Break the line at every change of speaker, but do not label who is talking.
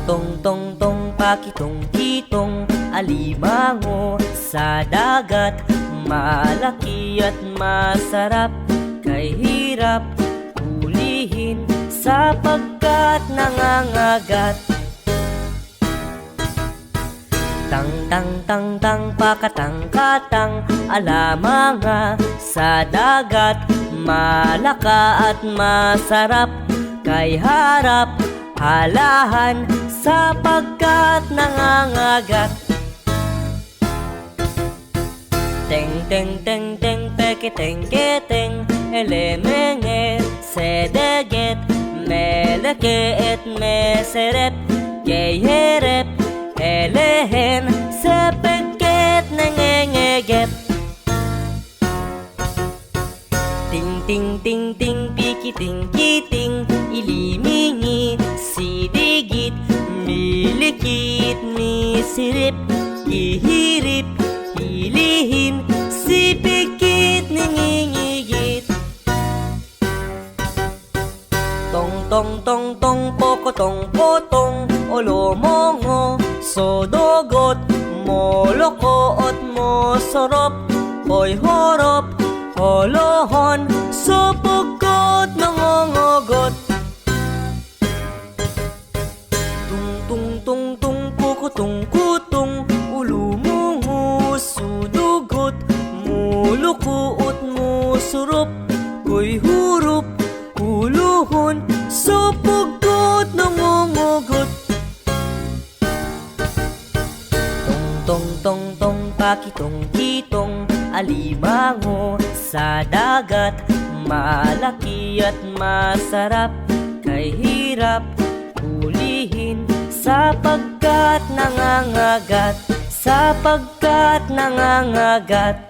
Tong tong tong pakitong kitong alimango sa dagat, malaki at masarap, kay hirap hulihin sapagkat nangangagat. Tang tang tang tang pakatang katang alamanga sa dagat, malaka at masarap, kay harap halahan sapagkat nangangagat. Teng teng teng teng peketeng keteng elemenge sedeget meleket meseret geherep elehen sepeket nengengeget. Ting ting ting ting pikiting kiting ilimingi sidigit milikit misirip ihirip ilihin sipikit ningingigit. Tong tong tong tong pokotong potong olomongo sodogot molokoot mosorop hoy horop holohon sopokot nangongogot. Tung tung tung tung pokotong kutong ulumungo sudugot mulukuot musurup hoy hurup uluhon sopokot nangongogot. Tong tong tong pakitong kitong alimango sa dagat, malaki at masarap, kay hirap hulihin sapagkat nangangagat, sapagkat nangangagat.